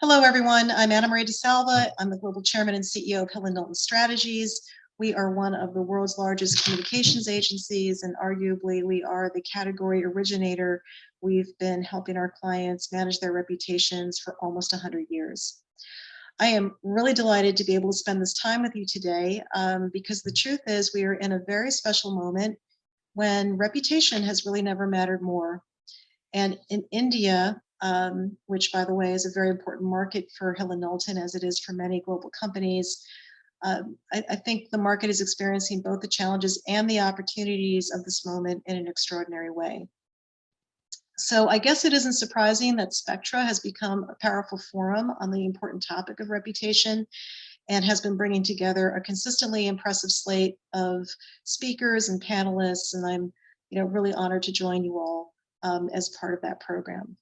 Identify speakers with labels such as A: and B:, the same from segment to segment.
A: Hello, everyone. I'm AnnaMaria DeSalva. I'm the Global Chairman and CEO of Hill+Knowlton Strategies. We are one of the world's largest communications agencies, and arguably we are the category originator. We've been helping our clients manage their reputations for almost 100 years. I am really delighted to be able to spend this time with you today because the truth is we are in a very special moment when reputation has really never mattered more. And in India, which by the way is a very important market for Hill+Knowlton as it is for many global companies, I think the market is experiencing both the challenges and the opportunities of this moment in an extraordinary way. So I guess it isn't surprising that SPECTRA has become a powerful forum on the important topic of reputation and has been bringing together a consistently impressive slate of speakers and panelists, and I'm really honored to join you all as part of that program.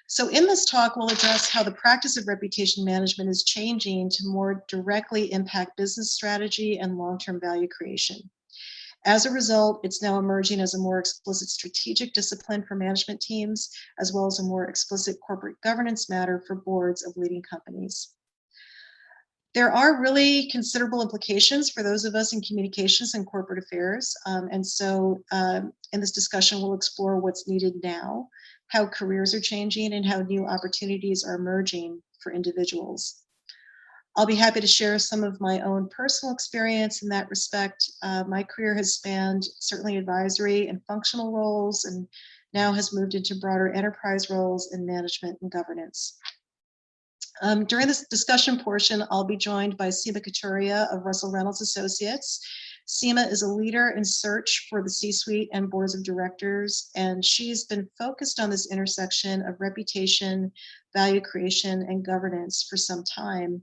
A: So in this talk, we'll address how the practice of reputation management is changing to more directly impact business strategy and long-term value creation. As a result, it's now emerging as a more explicit strategic discipline for management teams, as well as a more explicit corporate governance matter for boards of leading companies. There are really considerable implications for those of us in communications and corporate affairs. And so in this discussion, we'll explore what's needed now, how careers are changing, and how new opportunities are emerging for individuals. I'll be happy to share some of my own personal experience in that respect. My career has spanned certainly advisory and functional roles, and now has moved into broader enterprise roles in management and governance. During this discussion portion, I'll be joined by Seema Katuria of Russell Reynolds Associates. Seema is a leader in search for the C-suite and boards of directors, and she's been focused on this intersection of reputation, value creation, and governance for some time.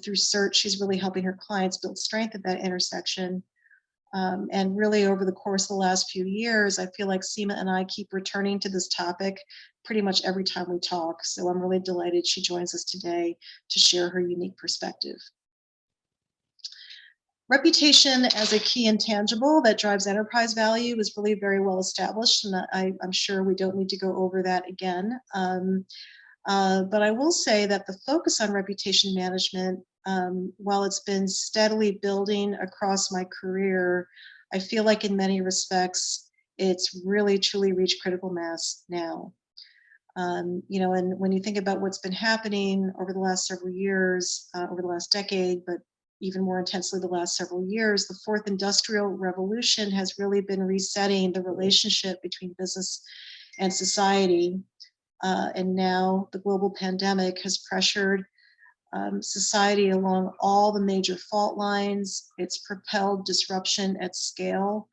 A: Through search, she's really helping her clients build strength at that intersection. And really over the course of the last few years, I feel like Seema and I keep returning to this topic pretty much every time we talk. So I'm really delighted she joins us today to share her unique perspective. Reputation as a key intangible that drives enterprise value is really very well established, and I'm sure we don't need to go over that again. But I will say that the focus on reputation management, while it's been steadily building across my career, I feel like in many respects, it's really truly reached critical mass now. And when you think about what's been happening over the last several years, over the last decade, but even more intensely the last several years, the fourth industrial revolution has really been resetting the relationship between business and society. And now the global pandemic has pressured society along all the major fault lines. It's propelled disruption at scale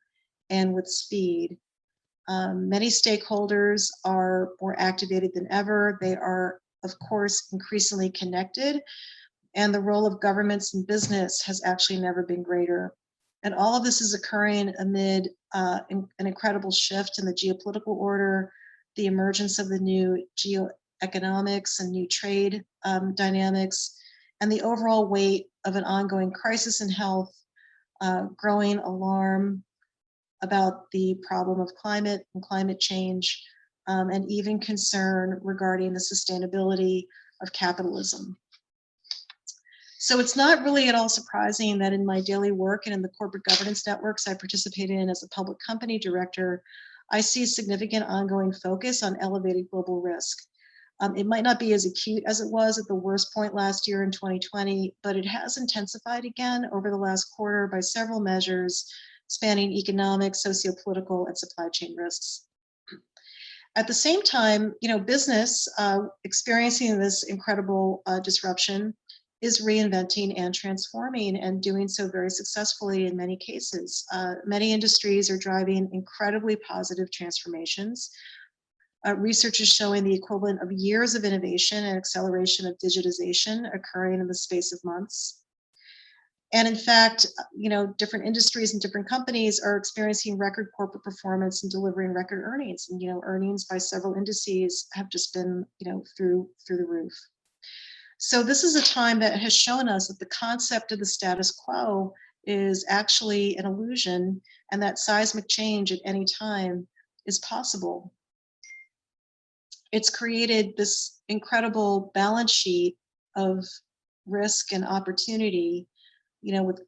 A: and with speed. Many stakeholders are more activated than ever. They are, of course, increasingly connected, and the role of governments and business has actually never been greater. And all of this is occurring amid an incredible shift in the geopolitical order, the emergence of the new geoeconomics and new trade dynamics, and the overall weight of an ongoing crisis in health, growing alarm about the problem of climate and climate change, and even concern regarding the sustainability of capitalism. So it's not really at all surprising that in my daily work and in the corporate governance networks I participate in as a public company director, I see a significant ongoing focus on elevated global risk. It might not be as acute as it was at the worst point last year in 2020, but it has intensified again over the last quarter by several measures spanning economic, socio-political, and supply chain risks. At the same time, business experiencing this incredible disruption is reinventing and transforming, and doing so very successfully in many cases. Many industries are driving incredibly positive transformations. Research is showing the equivalent of years of innovation and acceleration of digitization occurring in the space of months. And in fact, different industries and different companies are experiencing record corporate performance and delivering record earnings. And earnings by several indices have just been through the roof. So this is a time that has shown us that the concept of the status quo is actually an illusion, and that seismic change at any time is possible. it's created this incredible balance sheet of risk and opportunity, with,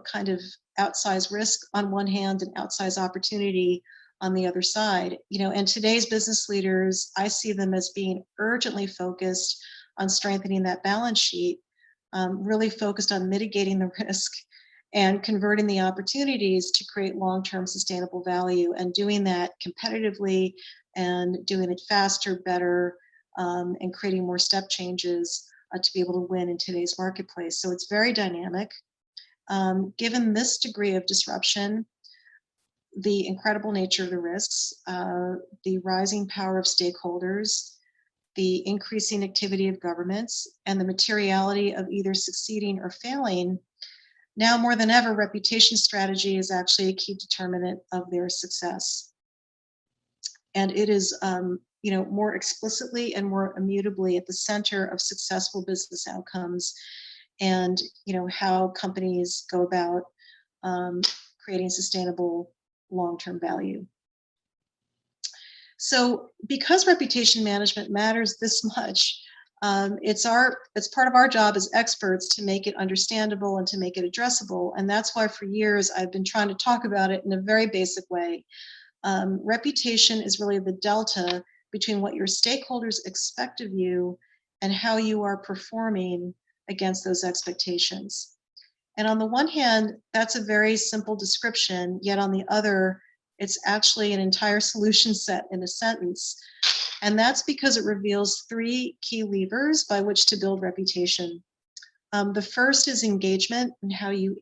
A: kind of outsized risk on one hand and outsized opportunity on the other side. And today's business leaders, I see them as being urgently focused on strengthening that balance sheet, really focused on mitigating the risk and converting the opportunities to create long-term sustainable value, and doing that competitively and doing it faster, better, and creating more step changes to be able to win in today's marketplace. So it's very dynamic. Given this degree of disruption, the incredible nature of the risks, the rising power of stakeholders, the increasing activity of governments, and the materiality of either succeeding or failing, now more than ever, reputation strategy is actually a key determinant of their success. And it is, more explicitly and more immutably at the center of successful business outcomes, and how companies go about creating sustainable long-term value. So because reputation management matters this much, it's part of our job as experts to make it understandable and to make it addressable. And that's why for years I've been trying to talk about it in a very basic way. Reputation is really the delta between what your stakeholders expect of you and how you are performing against those expectations. And on the one hand, that's a very simple description, yet on the other, it's actually an entire solution set in a sentence. And that's because it reveals three key levers by which to build reputation. The first is engagement and how you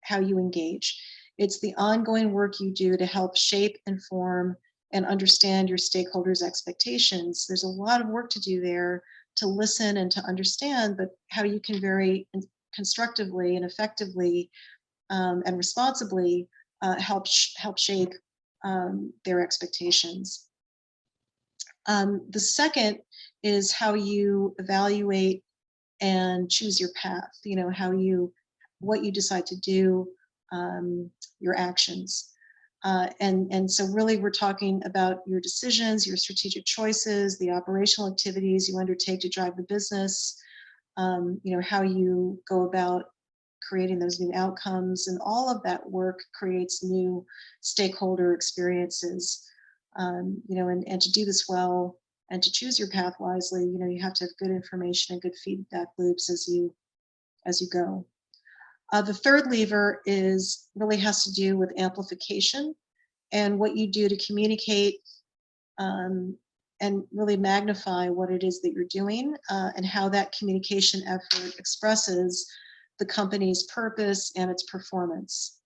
A: engage. It's the ongoing work you do to help shape, inform, and understand your stakeholders' expectations. There's a lot of work to do there to listen and to understand, but how you can very constructively and effectively and responsibly help shape their expectations. The second is how you evaluate and choose your path, what you decide to do, your actions. And so really we're talking about your decisions, your strategic choices, the operational activities you undertake to drive the business, how you go about creating those new outcomes, and all of that work creates new stakeholder experiences. And to do this well and to choose your path wisely, you have to have good information and good feedback loops as you go. The third lever really has to do with amplification and what you do to communicate and really magnify what it is that you're doing, and how that communication effort expresses the company's purpose and its performance.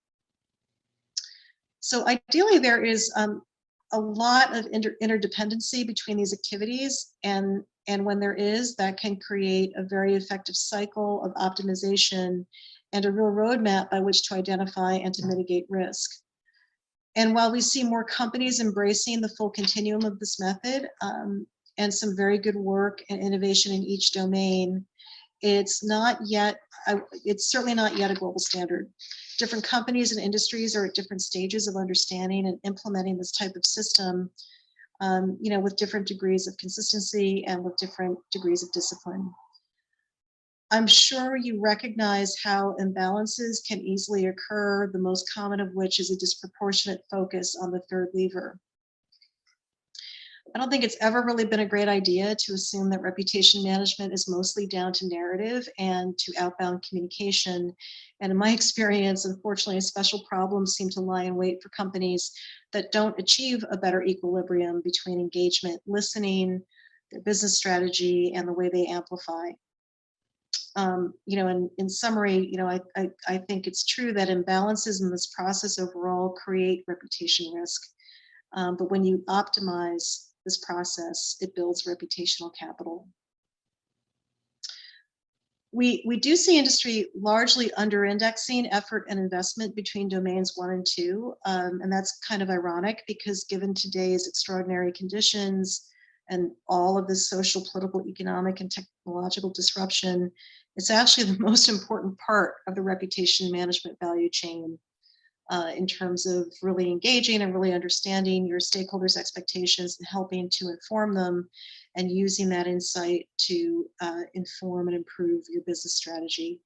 A: So ideally, there is a lot of interdependency between these activities, and when there is, that can create a very effective cycle of optimization and a real roadmap by which to identify and to mitigate risk. And while we see more companies embracing the full continuum of this method, and some very good work and innovation in each domain, it's certainly not yet a global standard. Different companies and industries are at different stages of understanding and implementing this type of system, with different degrees of consistency and with different degrees of discipline. I'm sure you recognize how imbalances can easily occur, the most common of which is a disproportionate focus on the third lever. I don't think it's ever really been a great idea to assume that reputation management is mostly down to narrative and to outbound communication. And in my experience, unfortunately, special problems seem to lie in wait for companies that don't achieve a better equilibrium between engagement, listening, their business strategy, and the way they amplify. In summary, I think it's true that imbalances in this process overall create reputation risk. But when you optimize this process, it builds reputational capital. We do see industry largely under-indexing effort and investment between domains 1 and 2, and that's kind of ironic because given today's extraordinary conditions and all of this social, political, economic, and technological disruption, it's actually the most important part of the reputation management value chain, in terms of really engaging and really understanding your stakeholders' expectations and helping to inform them and using that insight to inform and improve your business strategy.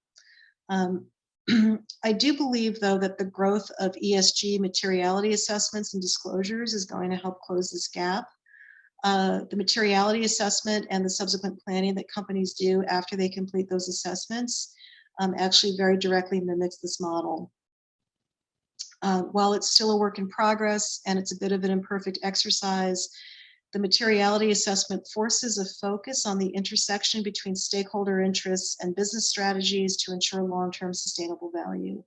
A: I do believe, though, that the growth of ESG materiality assessments and disclosures is going to help close this gap. The materiality assessment and the subsequent planning that companies do after they complete those assessments actually very directly mimics this model. While it's still a work in progress and it's a bit of an imperfect exercise, the materiality assessment forces a focus on the intersection between stakeholder interests and business strategies to ensure long-term sustainable value.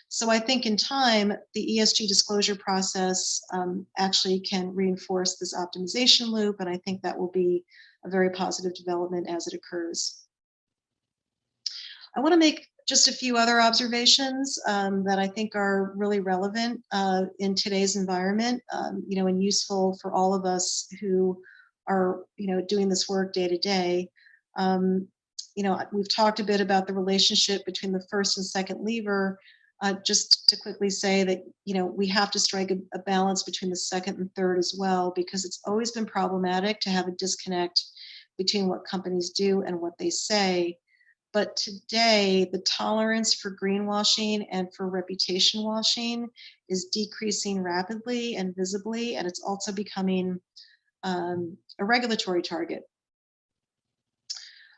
A: So I think in time, the ESG disclosure process actually can reinforce this optimization loop, and I think that will be a very positive development as it occurs. I want to make just a few other observations that I think are really relevant in today's environment, and useful for all of us who are, doing this work day to day. We've talked a bit about the relationship between the first and second lever. Just to quickly say that, we have to strike a balance between the second and third as well, because it's always been problematic to have a disconnect between what companies do and what they say. But today, the tolerance for greenwashing and for reputation washing is decreasing rapidly and visibly, and it's also becoming a regulatory target.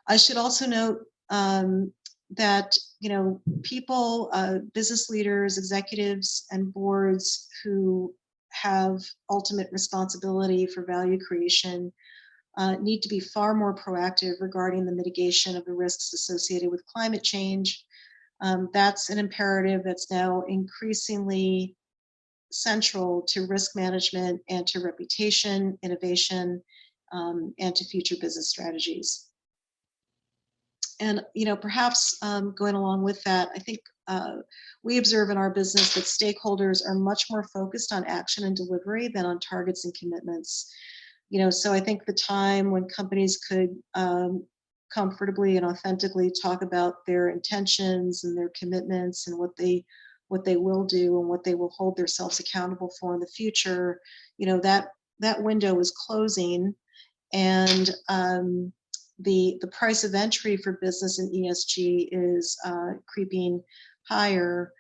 A: I should also note that people, business leaders, executives, and boards who have ultimate responsibility for value creation need to be far more proactive regarding the mitigation of the risks associated with climate change. That's an imperative that's now increasingly central to risk management and to reputation, innovation, and to future business strategies. And perhaps going along with that, I think we observe in our business that stakeholders are much more focused on action and delivery than on targets and commitments. So I think the time when companies could comfortably and authentically talk about their intentions and their commitments and what they will do and what they will hold themselves accountable for in the future, that window is closing, and the price of entry for business in ESG is creeping higher,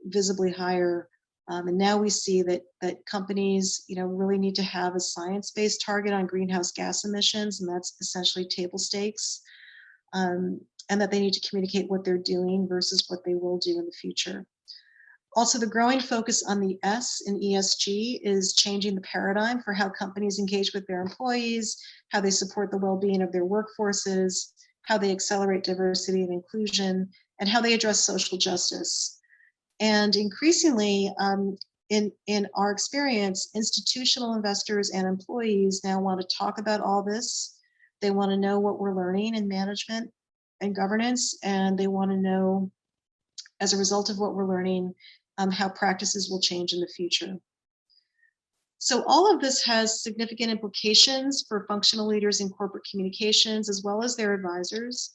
A: visibly higher. And now we see that companies, really need to have a science-based target on greenhouse gas emissions, and that's essentially table stakes, and that they need to communicate what they're doing versus what they will do in the future. Also, the growing focus on the S in ESG is changing the paradigm for how companies engage with their employees, how they support the well-being of their workforces, how they accelerate diversity and inclusion, and how they address social justice. And increasingly, in our experience, institutional investors and employees now want to talk about all this. They want to know what we're learning in management and governance, and they want to know, as a result of what we're learning, how practices will change in the future. So all of this has significant implications for functional leaders in corporate communications, as well as their advisors.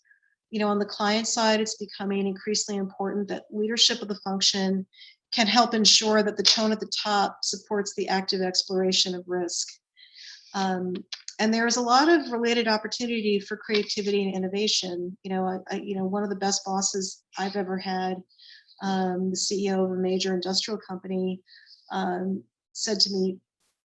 A: On the client side, it's becoming increasingly important that leadership of the function can help ensure that the tone at the top supports the active exploration of risk. And there is a lot of related opportunity for creativity and innovation. One of the best bosses I've ever had, the CEO of a major industrial company, said to me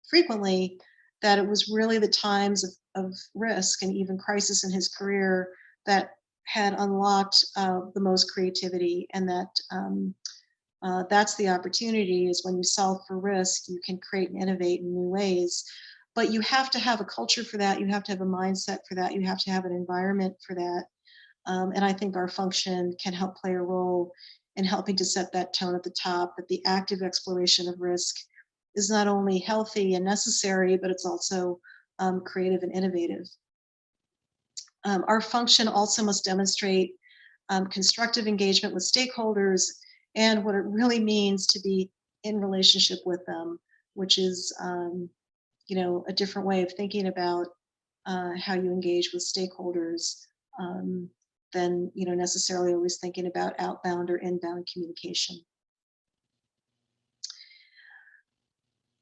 A: frequently that it was really the times of risk and even crisis in his career that had unlocked the most creativity, and that that's the opportunity, is when you solve for risk, you can create and innovate in new ways. But you have to have a culture for that, you have to have a mindset for that, you have to have an environment for that. And I think our function can help play a role in helping to set that tone at the top, that the active exploration of risk is not only healthy and necessary, but it's also creative and innovative. Our function also must demonstrate constructive engagement with stakeholders and what it really means to be in relationship with them, which is a different way of thinking about how you engage with stakeholders than necessarily always thinking about outbound or inbound communication.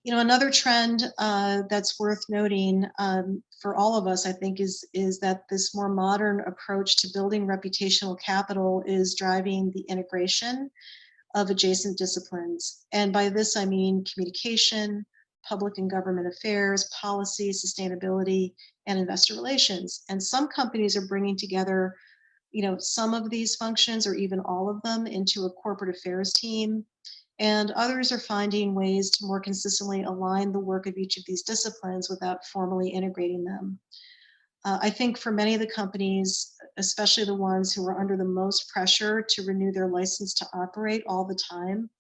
A: Another trend that's worth noting for all of us, I think, is that this more modern approach to building reputational capital is driving the integration of adjacent disciplines. And by this, I mean communication, public and government affairs, policy, sustainability, and investor relations. And some companies are bringing together, some of these functions or even all of them into a corporate affairs team. And others are finding ways to more consistently align the work of each of these disciplines without formally integrating them. I think for many of the companies, especially the ones who are under the most pressure to renew their license to operate all the time,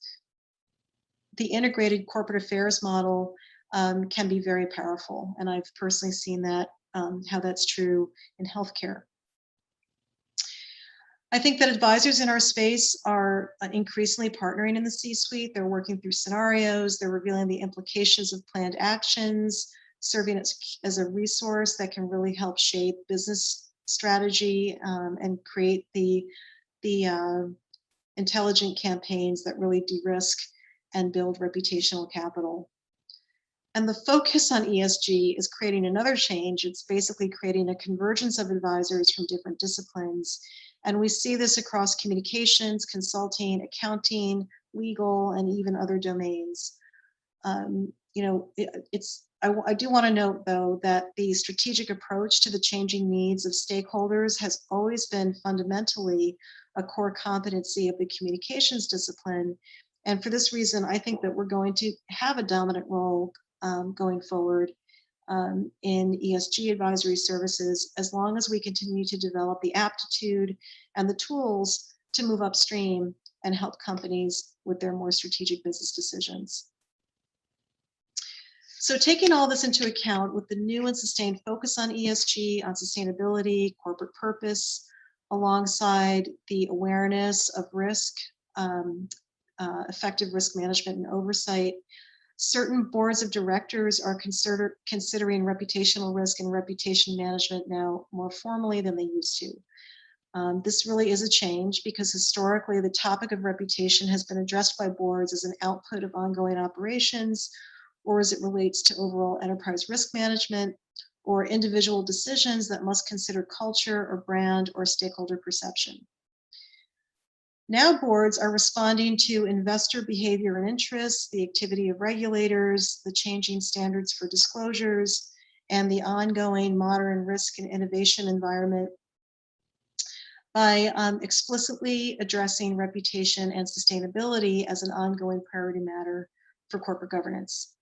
A: the integrated corporate affairs model can be very powerful. And I've personally seen that, how that's true in healthcare. I think that advisors in our space are increasingly partnering in the C-suite. They're working through scenarios, they're revealing the implications of planned actions, serving as a resource that can really help shape business strategy and create the intelligent campaigns that really de-risk and build reputational capital. And the focus on ESG is creating another change. It's basically creating a convergence of advisors from different disciplines. And we see this across communications, consulting, accounting, legal, and even other domains. I do want to note, though, that the strategic approach to the changing needs of stakeholders has always been fundamentally a core competency of the communications discipline. And for this reason, I think that we're going to have a dominant role going forward in ESG advisory services, as long as we continue to develop the aptitude and the tools to move upstream and help companies with their more strategic business decisions. So taking all this into account, with the new and sustained focus on ESG, on sustainability, corporate purpose, alongside the awareness of risk, effective risk management and oversight, certain boards of directors are considering reputational risk and reputation management now more formally than they used to. This really is a change, because historically the topic of reputation has been addressed by boards as an output of ongoing operations, or as it relates to overall enterprise risk management, or individual decisions that must consider culture or brand or stakeholder perception. Now boards are responding to investor behavior and interests, the activity of regulators, the changing standards for disclosures, and the ongoing modern risk and innovation environment by explicitly addressing reputation and sustainability as an ongoing priority matter for corporate governance.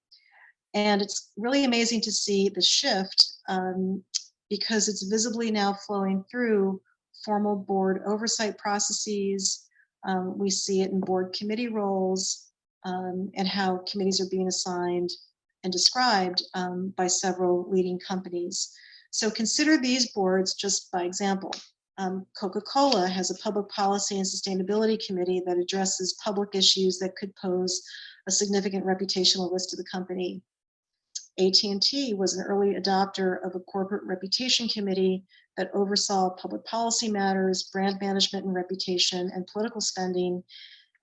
A: And it's really amazing to see the shift because it's visibly now flowing through formal board oversight processes. We see it in board committee roles and how committees are being assigned and described by several leading companies. So consider these boards just by example. Coca-Cola has a public policy and sustainability committee that addresses public issues that could pose a significant reputational risk to the company. AT&T was an early adopter of a corporate reputation committee that oversaw public policy matters, brand management and reputation, and political spending.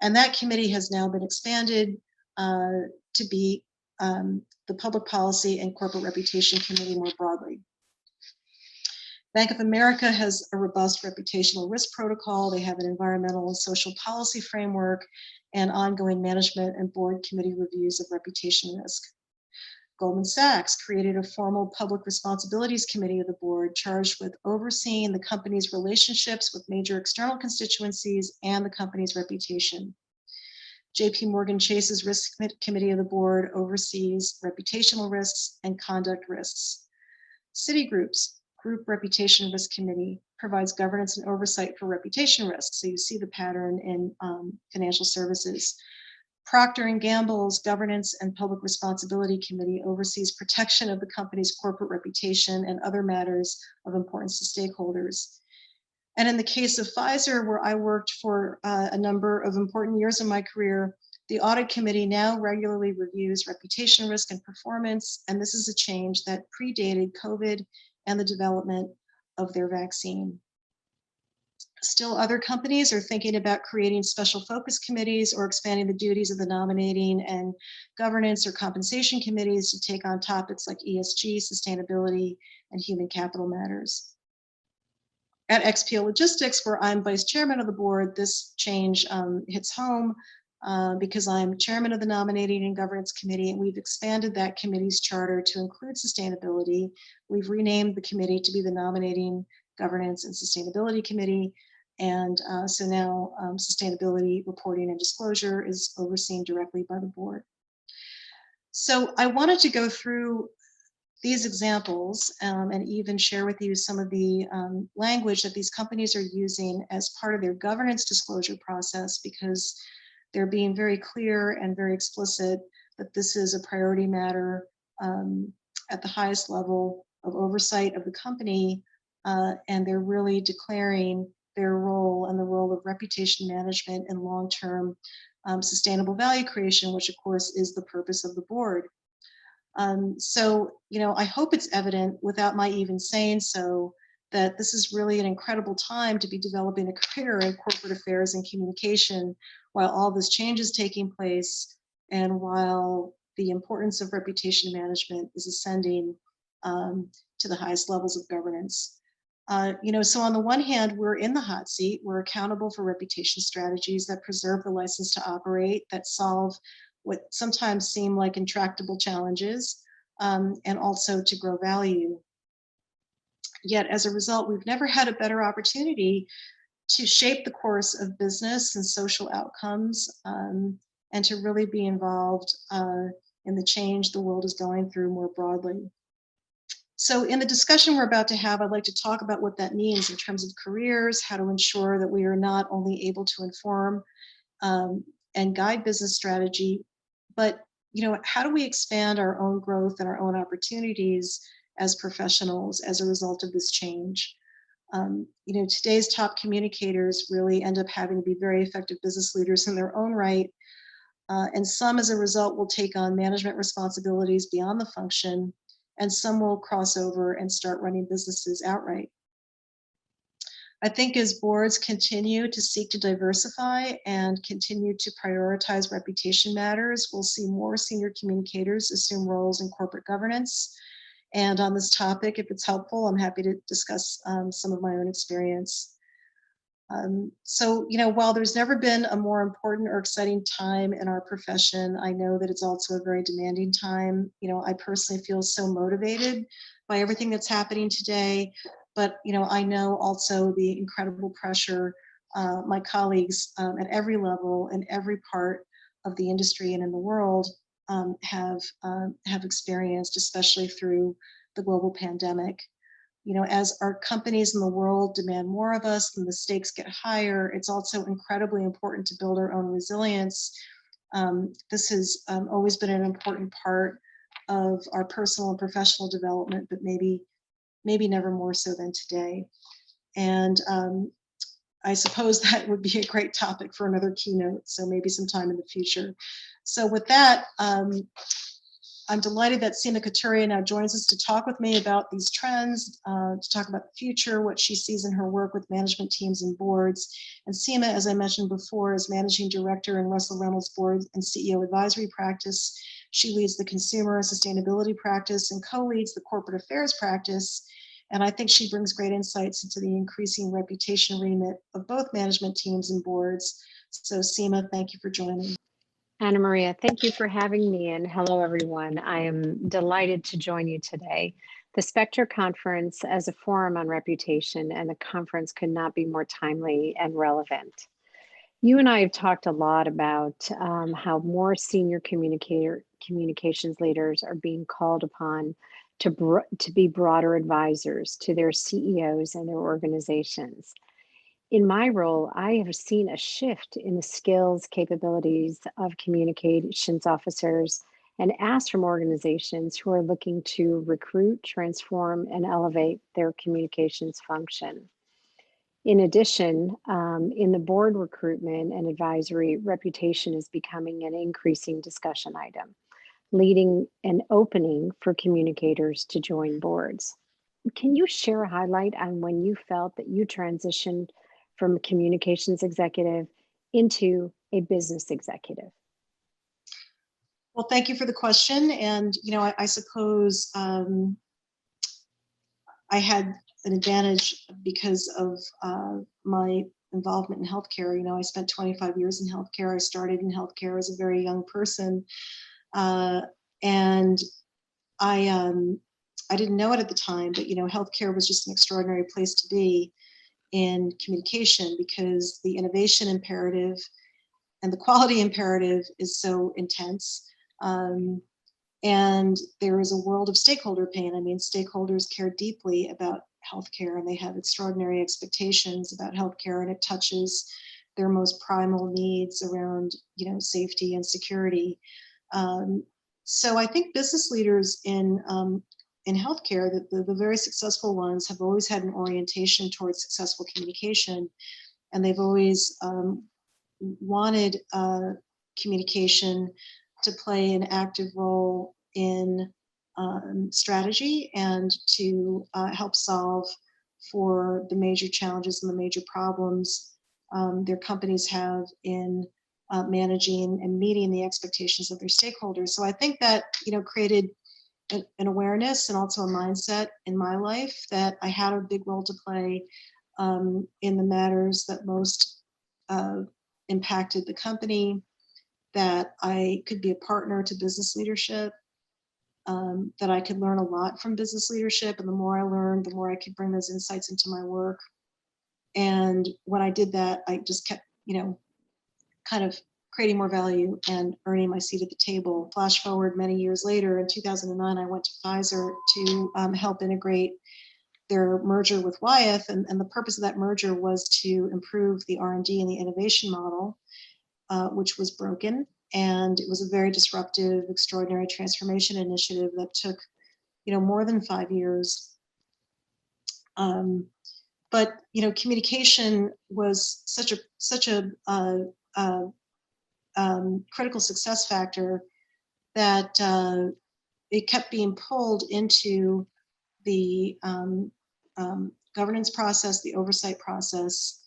A: And that committee has now been expanded to be the Public Policy and Corporate Reputation Committee more broadly. Bank of America has a robust reputational risk protocol. They have an environmental and social policy framework and ongoing management and board committee reviews of reputation risk. Goldman Sachs created a formal public responsibilities committee of the board charged with overseeing the company's relationships with major external constituencies and the company's reputation. JP Morgan Chase's risk committee of the board oversees reputational risks and conduct risks. Citigroup's Group Reputation Risk Committee provides governance and oversight for reputation risks. So you see the pattern in financial services. Procter & Gamble's Governance and Public Responsibility Committee oversees protection of the company's corporate reputation and other matters of importance to stakeholders. And in the case of Pfizer, where I worked for a number of important years in my career, the audit committee now regularly reviews reputation risk and performance, and this is a change that predated COVID and the development of their vaccine. Still, other companies are thinking about creating special focus committees or expanding the duties of the nominating and governance or compensation committees to take on topics like ESG, sustainability, and human capital matters. At XPO Logistics, where I'm vice chairman of the board, this change hits home because I'm chairman of the nominating and governance committee, and we've expanded that committee's charter to include sustainability. We've renamed the committee to be the Nominating, Governance, and Sustainability Committee. And so now sustainability reporting and disclosure is overseen directly by the board. So I wanted to go through these examples and even share with you some of the language that these companies are using as part of their governance disclosure process, because they're being very clear and very explicit that this is a priority matter at the highest level of oversight of the company, and they're really declaring their role and the role of reputation management and long-term sustainable value creation, which of course is the purpose of the board. So, I hope it's evident without my even saying so that this is really an incredible time to be developing a career in corporate affairs and communication while all this change is taking place and while the importance of reputation management is ascending to the highest levels of governance. So on the one hand, we're in the hot seat. We're accountable for reputation strategies that preserve the license to operate, that solve what sometimes seem like intractable challenges, and also to grow value. Yet as a result, we've never had a better opportunity to shape the course of business and social outcomes, and to really be involved in the change the world is going through more broadly. So in the discussion we're about to have, I'd like to talk about what that means in terms of careers, how to ensure that we are not only able to inform and guide business strategy, but how do we expand our own growth and our own opportunities as professionals as a result of this change? Today's top communicators really end up having to be very effective business leaders in their own right, and some as a result will take on management responsibilities beyond the function, and some will cross over and start running businesses outright. I think as boards continue to seek to diversify and continue to prioritize reputation matters, we'll see more senior communicators assume roles in corporate governance. And on this topic, if it's helpful, I'm happy to discuss some of my own experience. So, while there's never been a more important or exciting time in our profession, I know that it's also a very demanding time. I personally feel so motivated by everything that's happening today, but, I know also the incredible pressure my colleagues at every level and every part of the industry and in the world have experienced, especially through the global pandemic. As our companies in the world demand more of us and the stakes get higher, it's also incredibly important to build our own resilience. This has always been an important part of our personal and professional development, but maybe never more so than today. And I suppose that would be a great topic for another keynote, so maybe sometime in the future. So with that, I'm delighted that Seema Katuria now joins us to talk with me about these trends, to talk about the future, what she sees in her work with management teams and boards. And Seema, as I mentioned before, is Managing Director in Russell Reynolds Board and CEO Advisory Practice. She leads the Consumer and Sustainability Practice and co-leads the Corporate Affairs Practice. And I think she brings great insights into the increasing reputation remit of both management teams and boards. So Seema, thank you for joining.
B: AnnaMaria, thank you for having me, and hello everyone. I am delighted to join you today. The SPECTRA conference as a forum on reputation and a conference could not be more timely and relevant. You and I have talked a lot about how more senior communications leaders are being called upon to be broader advisors to their CEOs and their organizations. In my role, I have seen a shift in the skills, capabilities of communications officers and asked from organizations who are looking to recruit, transform, and elevate their communications function. In addition, in the board recruitment and advisory, reputation is becoming an increasing discussion item, leading an opening for communicators to join boards. Can you share a highlight on when you felt that you transitioned from a communications executive into a business executive?
A: Well, thank you for the question. And, I suppose I had an advantage because of my involvement in healthcare. I spent 25 years in healthcare. I started in healthcare as a very young person. And I didn't know it at the time, but, healthcare was just an extraordinary place to be in communication because the innovation imperative and the quality imperative is so intense. And there is a world of stakeholder pain. I mean, stakeholders care deeply about healthcare and they have extraordinary expectations about healthcare, and it touches their most primal needs around, safety and security. So I think business leaders in healthcare, the very successful ones, have always had an orientation towards successful communication, and they've always wanted communication to play an active role in strategy and to help solve for the major challenges and the major problems their companies have in managing and meeting the expectations of their stakeholders. So I think that, created an awareness and also a mindset in my life that I had a big role to play in the matters that most impacted the company, that I could be a partner to business leadership, that I could learn a lot from business leadership. And the more I learned, the more I could bring those insights into my work. And when I did that, I just kept, kind of creating more value and earning my seat at the table. Flash forward many years later, in 2009, I went to Pfizer to help integrate their merger with Wyeth. And the purpose of that merger was to improve the R&D and the innovation model, which was broken. And it was a very disruptive, extraordinary transformation initiative that took, more than 5 years. But communication was such a critical success factor that it kept being pulled into the governance process, the oversight process.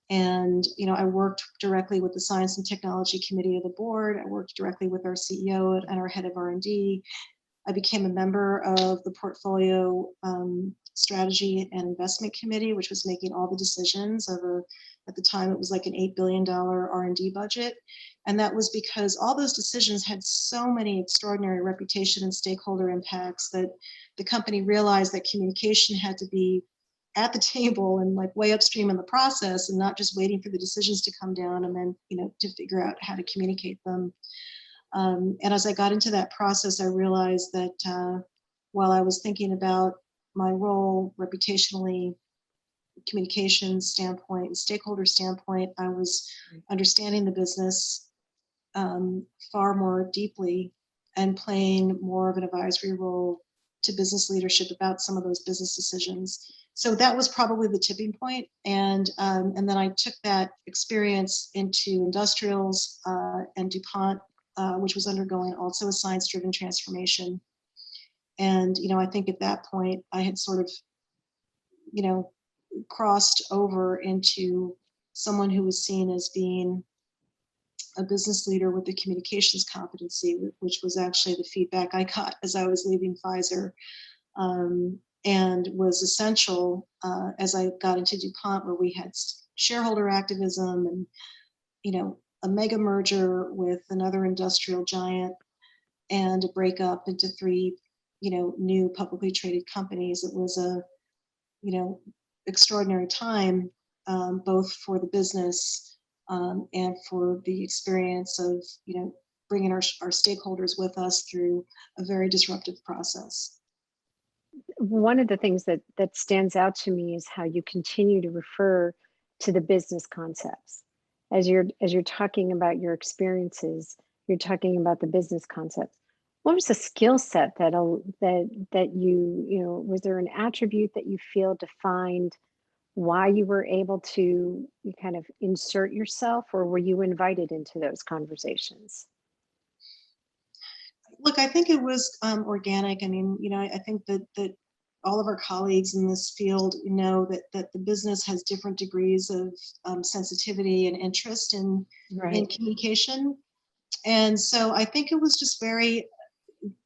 A: And, I worked directly with the Science and Technology Committee of the board. I worked directly with our CEO and our head of R&D. I became a member of the Portfolio Strategy and Investment Committee, which was making all the decisions of at the time, it was like an $8 billion R&D budget. And that was because all those decisions had so many extraordinary reputation and stakeholder impacts that the company realized that communication had to be at the table and like way upstream in the process, and not just waiting for the decisions to come down and then, to figure out how to communicate them. And as I got into that process, I realized that while I was thinking about my role reputationally, communication standpoint, and stakeholder standpoint, I was understanding the business far more deeply and playing more of an advisory role to business leadership about some of those business decisions. So that was probably the tipping point. And then I took that experience into industrials and DuPont, which was undergoing also a science-driven transformation. And, I think at that point I had sort of, crossed over into someone who was seen as being a business leader with the communications competency, which was actually the feedback I got as I was leaving Pfizer, and was essential as I got into DuPont, where we had shareholder activism and, a mega merger with another industrial giant and a breakup into 3, new publicly traded companies. It was a, extraordinary time, both for the business and for the experience of, bringing our stakeholders with us through a very disruptive process.
B: One of the things that stands out to me is how you continue to refer to the business concepts. As you're talking about your experiences, you're talking about the business concepts. What was the skill set that you was there an attribute that you feel defined why you were able to kind of insert yourself, or were you invited into those conversations?
A: Look, I think it was organic. I mean, I think that all of our colleagues in this field know that the business has different degrees of sensitivity and interest in
B: Right.
A: communication. And so I think it was just very,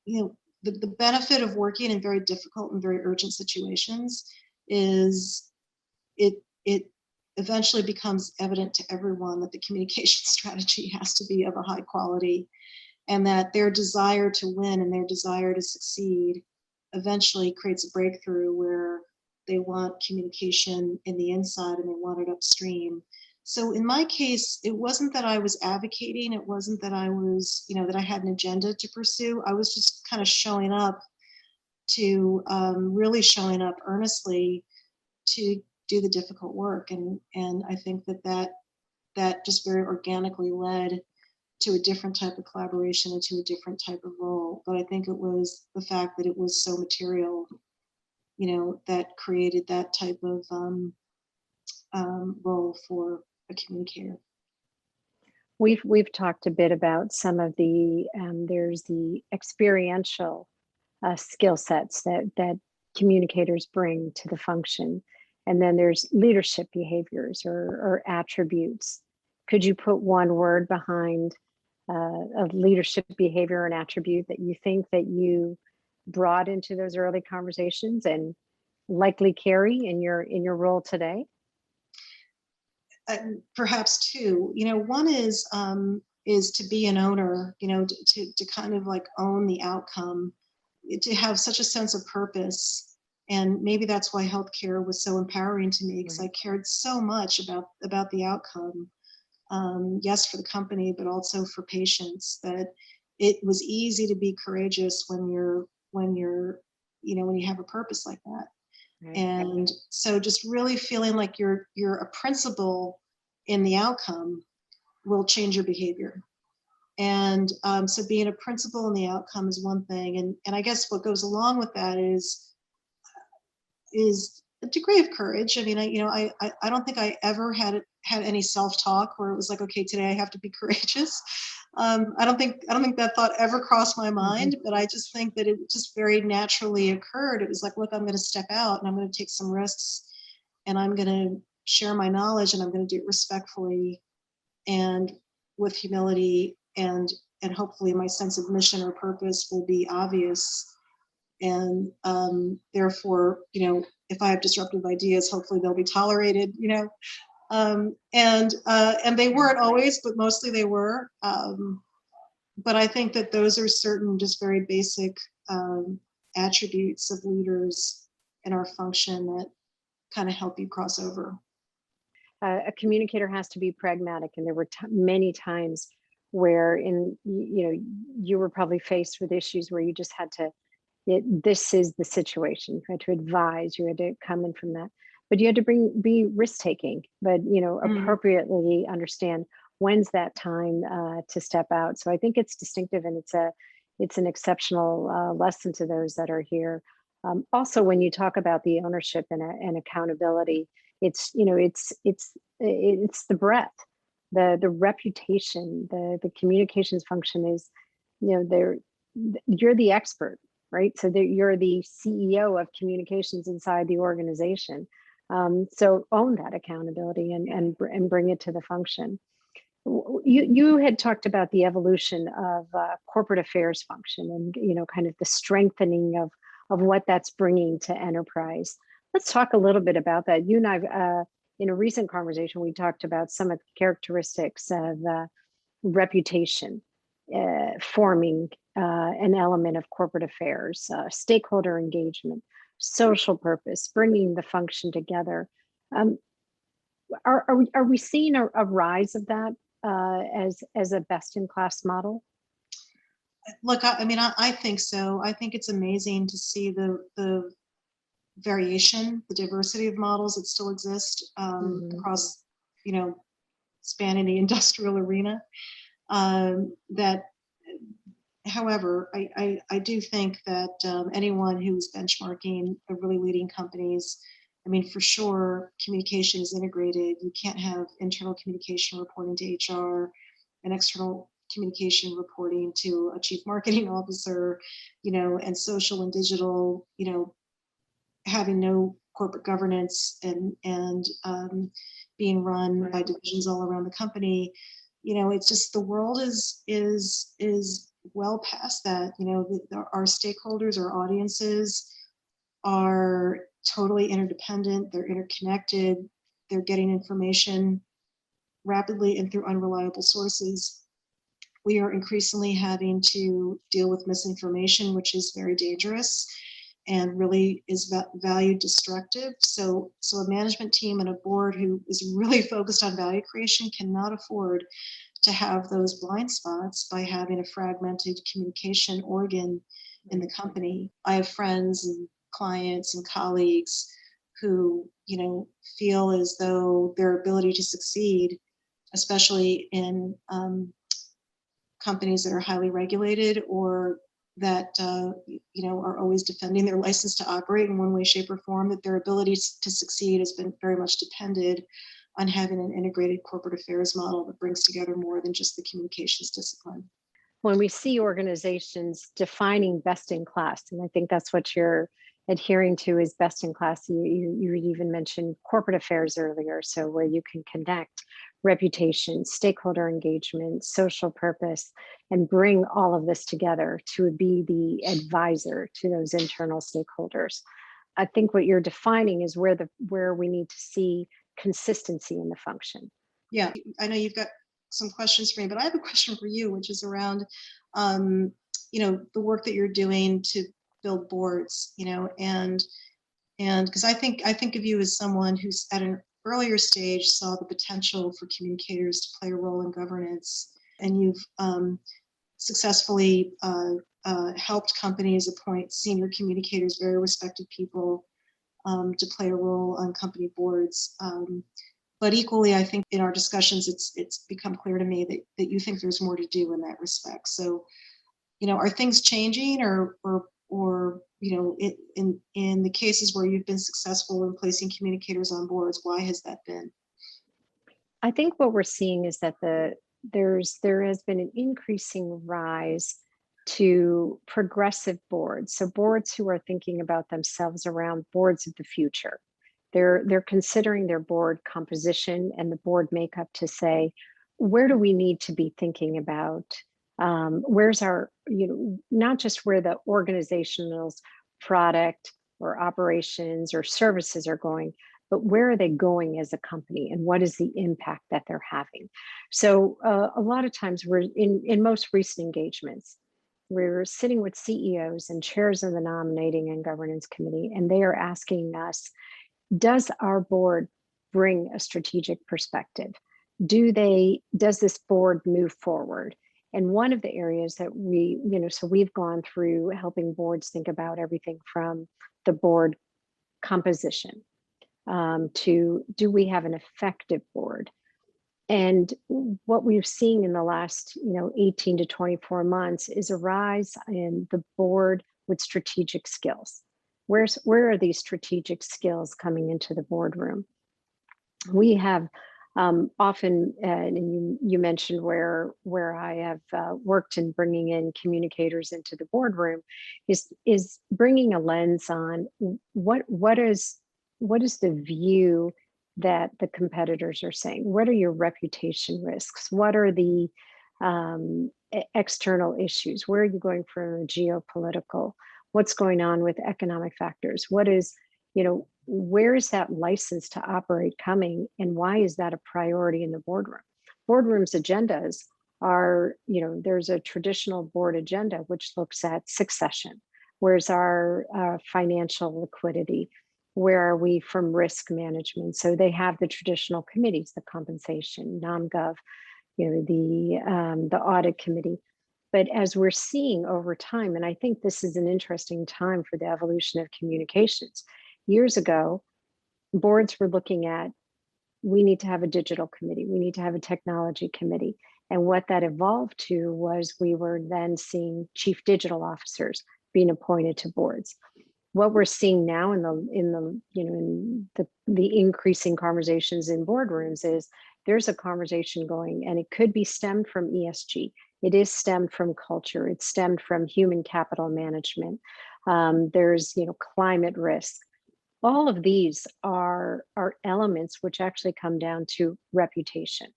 A: the benefit of working in very difficult and very urgent situations is it eventually becomes evident to everyone that the communication strategy has to be of a high quality, and that their desire to win and their desire to succeed eventually creates a breakthrough where they want communication in the inside and they want it upstream. So in my case, it wasn't that I was advocating, it wasn't that I was, that I had an agenda to pursue. I was just kind of showing up to really showing up earnestly to do the difficult work. And I think that just very organically led to a different type of collaboration and to a different type of role. But I think it was the fact that it was so material, that created that type of role for a communicator.
B: We've talked a bit about some of the there's the experiential skill sets that communicators bring to the function, and then there's leadership behaviors or attributes. Could you put one word behind a leadership behavior and attribute that you think that you brought into those early conversations and likely carry in your role today?
A: Perhaps two. One is to be an owner. To kind of like own the outcome, to have such a sense of purpose. And maybe that's why healthcare was so empowering to me, because I cared so much about the outcome. Yes, for the company, but also for patients. That it was easy to be courageous when you have a purpose like that.
B: Right.
A: And so just really feeling like you're a principal in the outcome will change your behavior. And so being a principal in the outcome is one thing. And I guess what goes along with that is a degree of courage. I mean, I don't think I ever had any self-talk where it was like, okay, today I have to be courageous. I don't think that thought ever crossed my mind, but I just think that it just very naturally occurred. It was like, look, I'm going to step out and I'm going to take some risks, and I'm going to share my knowledge, and I'm going to do it respectfully and with humility, and hopefully my sense of mission or purpose will be obvious. And therefore, if I have disruptive ideas, hopefully they'll be tolerated, and they weren't always, but mostly they were. But I think that those are certain just very basic attributes of leaders in our function that kind of help you cross over.
B: A communicator has to be pragmatic, and there were many times where you were probably faced with issues where you just had to, this is the situation. You had to advise, you had to come in from that, but you had to be risk taking, but appropriately understand when's that time to step out. So I think it's distinctive, and it's an exceptional lesson to those that are here. Also, when you talk about the ownership and accountability, it's the breadth, the reputation, the communications function is, you're the expert, right? So that you're the CEO of communications inside the organization. So own that accountability and bring it to the function. You had talked about the evolution of corporate affairs function, and kind of the strengthening of what that's bringing to enterprise. Let's talk a little bit about that. You and I, in a recent conversation, we talked about some of the characteristics of reputation forming an element of corporate affairs, stakeholder engagement, social purpose, bringing the function together. Are we seeing a rise of that as a best-in-class model?
A: Look, I think so. I think it's amazing to see the variation, the diversity of models that still exist across, spanning the industrial arena. That, however, I do think that anyone who's benchmarking the really leading companies, for sure, communication is integrated. You can't have internal communication reporting to HR and external communication reporting to a chief marketing officer, and social and digital, having no corporate governance and being run by divisions all around the company. It's just the world is well past that. Our stakeholders, our audiences are totally interdependent. They're interconnected. They're getting information rapidly and through unreliable sources. We are increasingly having to deal with misinformation, which is very dangerous and really is value destructive. So a management team and a board who is really focused on value creation cannot afford to have those blind spots by having a fragmented communication organ in the company. I have friends and clients and colleagues who, feel as though their ability to succeed, especially in companies that are highly regulated or that are always defending their license to operate in one way, shape, or form, that their ability to succeed has been very much depended on having an integrated corporate affairs model that brings together more than just the communications discipline.
B: When we see organizations defining best in class, and I think that's what you're adhering to is best in class. You even mentioned corporate affairs earlier, so where you can connect reputation, stakeholder engagement, social purpose, and bring all of this together to be the advisor to those internal stakeholders. I think what you're defining is where we need to see consistency in the function.
A: Yeah, I know you've got some questions for me, but I have a question for you, which is around, the work that you're doing to build boards, and because I think of you as someone who's at an earlier stage saw the potential for communicators to play a role in governance, and you've successfully helped companies appoint senior communicators, very respected people, to play a role on company boards. But equally, I think in our discussions, it's become clear to me that you think there's more to do in that respect. So, are things changing, or in the cases where you've been successful in placing communicators on boards, why has that been?
B: I think what we're seeing is that there has been an increasing rise to progressive boards. So boards who are thinking about themselves around boards of the future. They're considering their board composition and the board makeup to say, where do we need to be thinking about? Where's our, not just where the organizational product or operations or services are going, but where are they going as a company and what is the impact that they're having? So a lot of times we're in most recent engagements, we're sitting with CEOs and chairs of the nominating and governance committee, and they are asking us, does our board bring a strategic perspective? Does this board move forward? And one of the areas that so we've gone through helping boards think about everything from the board composition to do we have an effective board? And what we've seen in the last 18 to 24 months is a rise in the board with strategic skills. Where are these strategic skills coming into the boardroom? We have often, and you mentioned where I have worked in bringing in communicators into the boardroom, is bringing a lens on what is the view that the competitors are saying. What are your reputation risks? What are the external issues? Where are you going from geopolitical? What's going on with economic factors? What is, where is that license to operate coming, and why is that a priority in the boardroom? Boardroom's agendas are, there's a traditional board agenda which looks at succession. Where's our financial liquidity? Where are we from risk management? So they have the traditional committees, the compensation, NomGov, the audit committee. But as we're seeing over time, and I think this is an interesting time for the evolution of communications. Years ago, boards were looking at, we need to have a digital committee, we need to have a technology committee. And what that evolved to was we were then seeing chief digital officers being appointed to boards. What we're seeing now in the increasing conversations in boardrooms is there's a conversation going, and it could be stemmed from ESG. It is stemmed from culture. It's stemmed from human capital management. There's climate risk. All of these are elements which actually come down to reputation.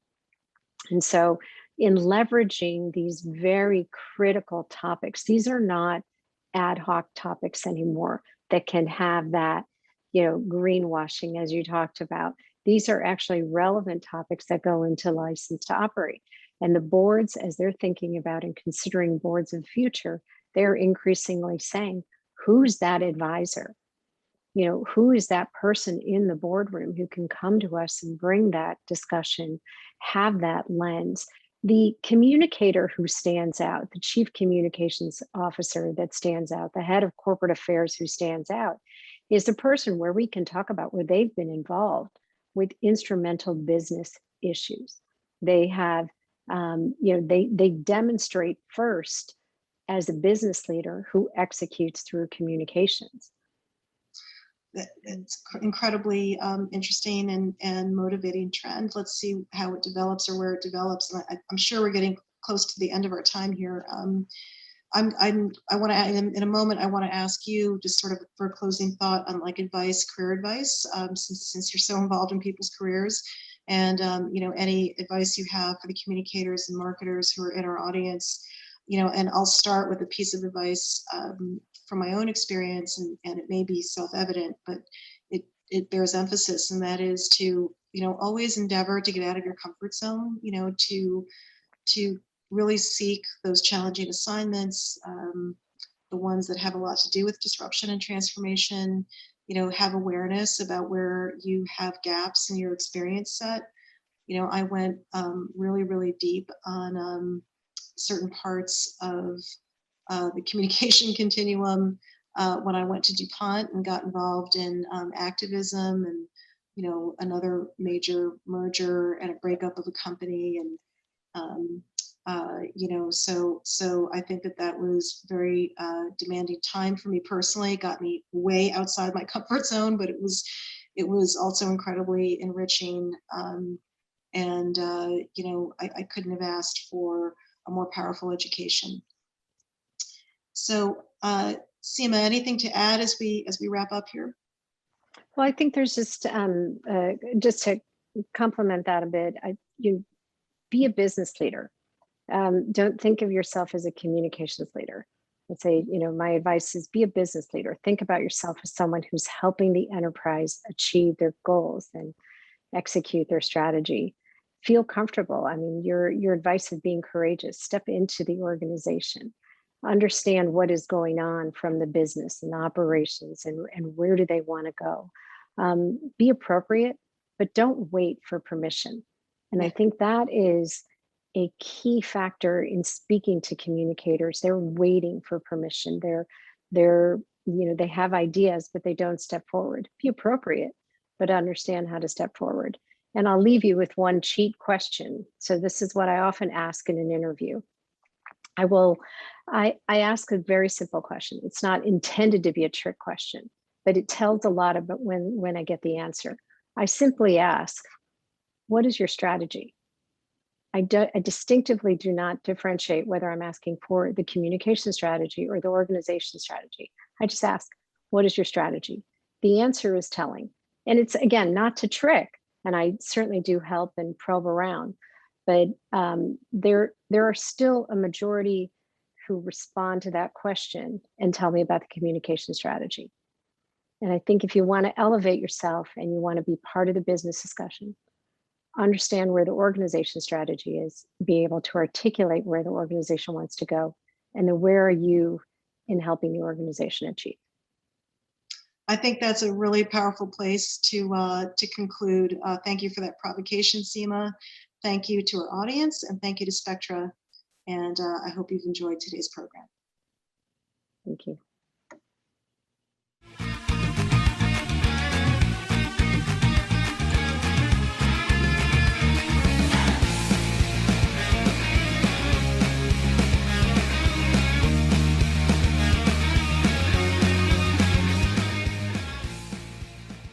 B: And so in leveraging these very critical topics, these are not ad hoc topics anymore that can have that, greenwashing as you talked about. These are actually relevant topics that go into license to operate. And the boards, as they're thinking about and considering boards of the future, they're increasingly saying, who's that advisor? Who is that person in the boardroom who can come to us and bring that discussion, have that lens? The communicator who stands out, the chief communications officer that stands out, the head of corporate affairs who stands out, is the person where we can talk about where they've been involved with instrumental business issues. They have, they demonstrate first as a business leader who executes through communications.
A: It's incredibly interesting and motivating trend. Let's see how it develops or where it develops. And I'm sure we're getting close to the end of our time here. I want to, in a moment, I want to ask you just sort of for a closing thought on like advice, career advice, since you're so involved in people's careers, and any advice you have for the communicators and marketers who are in our audience. And I'll start with a piece of advice from my own experience, and it may be self-evident, but it bears emphasis, and that is to always endeavor to get out of your comfort zone, to really seek those challenging assignments, the ones that have a lot to do with disruption and transformation, have awareness about where you have gaps in your experience set. I went really, really deep on certain parts of the communication continuum when I went to DuPont and got involved in activism and another major merger and a breakup of a company, and so I think that was very demanding time for me personally. It got me way outside my comfort zone, but it was also incredibly enriching, and I couldn't have asked for a more powerful education. So, Seema, anything to add as we wrap up here?
B: Well, I think there's just to complement that a bit. You be a business leader. Don't think of yourself as a communications leader. I'd say, my advice is be a business leader. Think about yourself as someone who's helping the enterprise achieve their goals and execute their strategy. Feel comfortable. I mean, your advice of being courageous. Step into the organization. Understand what is going on from the business and the operations, and where do they want to go. Be appropriate, but don't wait for permission. And I think that is a key factor in speaking to communicators. They're waiting for permission. They have ideas, but they don't step forward. Be appropriate, but understand how to step forward. And I'll leave you with one cheat question. So this is what I often ask in an interview. I ask a very simple question. It's not intended to be a trick question, but it tells a lot about when I get the answer. I simply ask, what is your strategy? I distinctively do not differentiate whether I'm asking for the communication strategy or the organization strategy. I just ask, what is your strategy? The answer is telling. And it's, again, not to trick. And I certainly do help and probe around. But there are still a majority who respond to that question and tell me about the communication strategy. And I think if you want to elevate yourself and you want to be part of the business discussion, understand where the organization strategy is, be able to articulate where the organization wants to go, and then where are you in helping the organization achieve.
A: I think that's a really powerful place to conclude. Thank you for that provocation, Seema. Thank you to our audience, and thank you to Spectra. And I hope you've enjoyed today's program.
B: Thank you.